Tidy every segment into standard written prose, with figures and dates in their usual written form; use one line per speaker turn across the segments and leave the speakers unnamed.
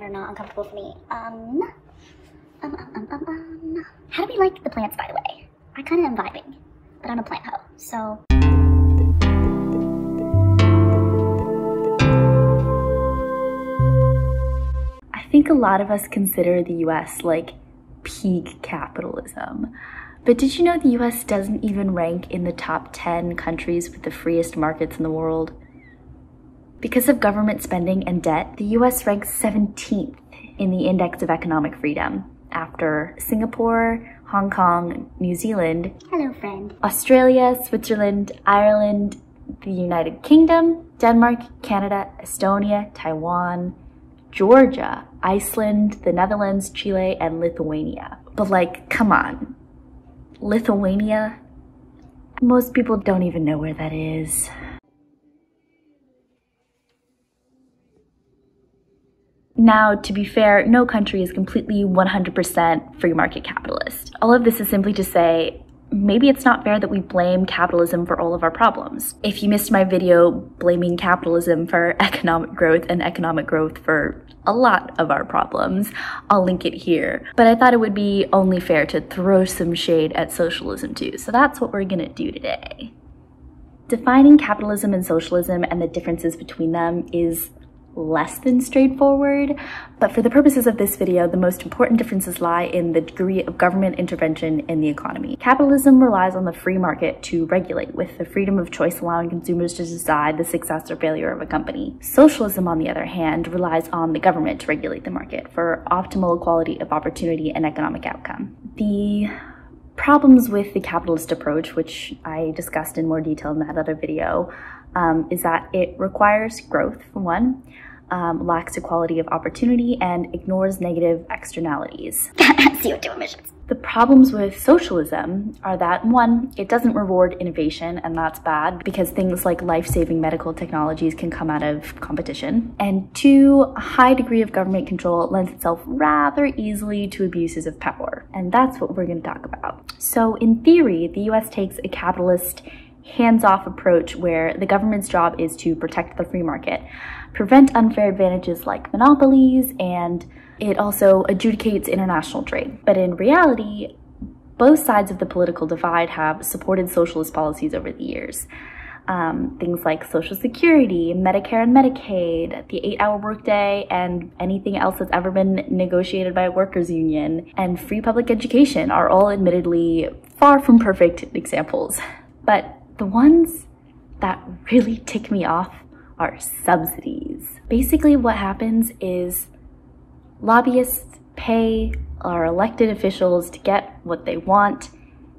Or not uncomfortable for me. How do we like the plants, by the way? I kind of am vibing, but I'm a plant hoe, so.
I think a lot of us consider the US like peak capitalism. But did you know the US doesn't even rank in the top 10 countries with the freest markets in the world? Because of government spending and debt, the US ranks 17th in the Index of Economic Freedom, after Singapore, Hong Kong, New Zealand,
Hello, friend,
Australia, Switzerland, Ireland, the United Kingdom, Denmark, Canada, Estonia, Taiwan, Georgia, Iceland, the Netherlands, Chile, and Lithuania. But like, come on. Lithuania? Most people don't even know where that is. Now, to be fair, no country is completely 100% free market capitalist. All of this is simply to say, maybe it's not fair that we blame capitalism for all of our problems. If you missed my video blaming capitalism for economic growth and economic growth for a lot of our problems, I'll link it here. But I thought it would be only fair to throw some shade at socialism too, so that's what we're gonna do today. Defining capitalism and socialism and the differences between them is less than straightforward, but for the purposes of this video, the most important differences lie in the degree of government intervention in the economy. Capitalism relies on the free market to regulate, with the freedom of choice allowing consumers to decide the success or failure of a company. Socialism, on the other hand, relies on the government to regulate the market for optimal equality of opportunity and economic outcome. The problems with the capitalist approach, which I discussed in more detail in that other video, is that it requires growth, for one, lacks equality of opportunity, and ignores negative externalities.
CO2 emissions.
The problems with socialism are that, one, it doesn't reward innovation, and that's bad because things like life-saving medical technologies can come out of competition. And two, a high degree of government control lends itself rather easily to abuses of power. And that's what we're going to talk about. So in theory, the US takes a capitalist hands-off approach where the government's job is to protect the free market, prevent unfair advantages like monopolies, and it also adjudicates international trade. But in reality, both sides of the political divide have supported socialist policies over the years. Things like Social Security, Medicare and Medicaid, the 8-hour workday, and anything else that's ever been negotiated by a workers' union, and free public education are all admittedly far from perfect examples. But the ones that really tick me off are subsidies. Basically what happens is lobbyists pay our elected officials to get what they want,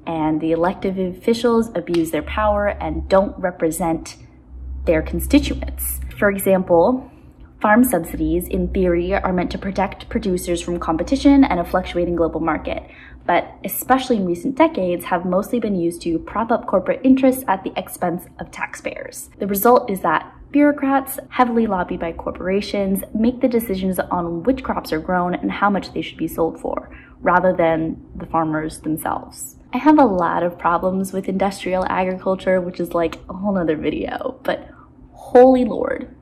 and the elected officials abuse their power and don't represent their constituents. For example, farm subsidies, in theory, are meant to protect producers from competition and a fluctuating global market, but especially in recent decades have mostly been used to prop up corporate interests at the expense of taxpayers. The result is that bureaucrats, heavily lobbied by corporations, make the decisions on which crops are grown and how much they should be sold for, rather than the farmers themselves. I have a lot of problems with industrial agriculture, which is like a whole nother video, but holy Lord,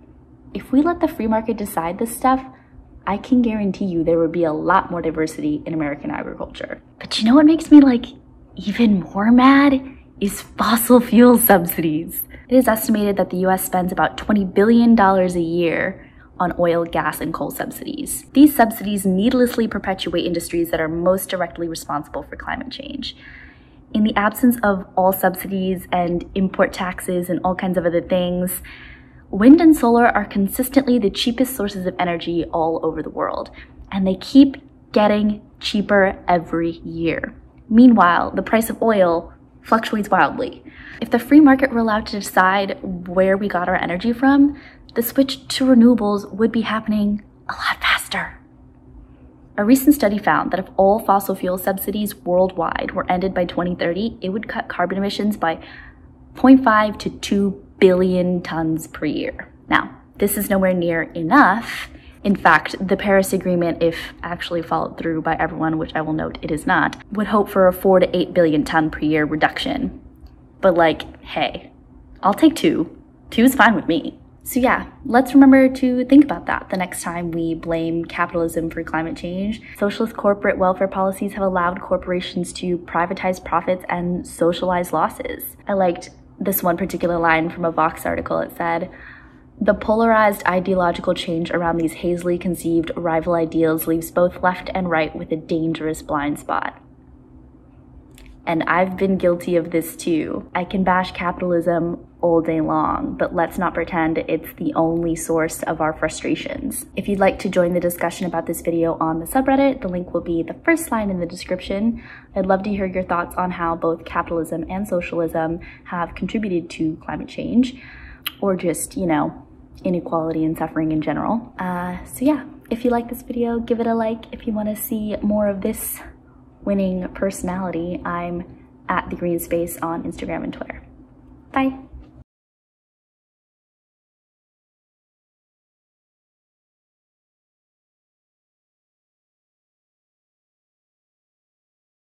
if we let the free market decide this stuff, I can guarantee you there would be a lot more diversity in American agriculture. But you know what makes me like even more mad is fossil fuel subsidies. It is estimated that the US spends about $20 billion a year on oil, gas, and coal subsidies. These subsidies needlessly perpetuate industries that are most directly responsible for climate change. In the absence of all subsidies and import taxes and all kinds of other things, wind and solar are consistently the cheapest sources of energy all over the world, and they keep getting cheaper every year. Meanwhile, the price of oil fluctuates wildly. If the free market were allowed to decide where we got our energy from, the switch to renewables would be happening a lot faster. A recent study found that if all fossil fuel subsidies worldwide were ended by 2030, it would cut carbon emissions by 0.5 to 2 billion tons per year. Now, this is nowhere near enough. In fact, the Paris Agreement, if actually followed through by everyone, which I will note it is not, would hope for a 4 to 8 billion ton per year reduction. But like, hey, I'll take 2. 2 is fine with me. So yeah, let's remember to think about that the next time we blame capitalism for climate change. Socialist corporate welfare policies have allowed corporations to privatize profits and socialize losses. I liked this one particular line from a Vox article. It said, "The polarized ideological change around these hazily conceived rival ideals leaves both left and right with a dangerous blind spot." And I've been guilty of this too. I can bash capitalism all day long, but let's not pretend it's the only source of our frustrations. If you'd like to join the discussion about this video on the subreddit, the link will be the first line in the description. I'd love to hear your thoughts on how both capitalism and socialism have contributed to climate change, or just, you know, inequality and suffering in general. So yeah, if you like this video, give it a like. If you want to see more of this winning personality, I'm at The Green Space on Instagram and Twitter. Bye.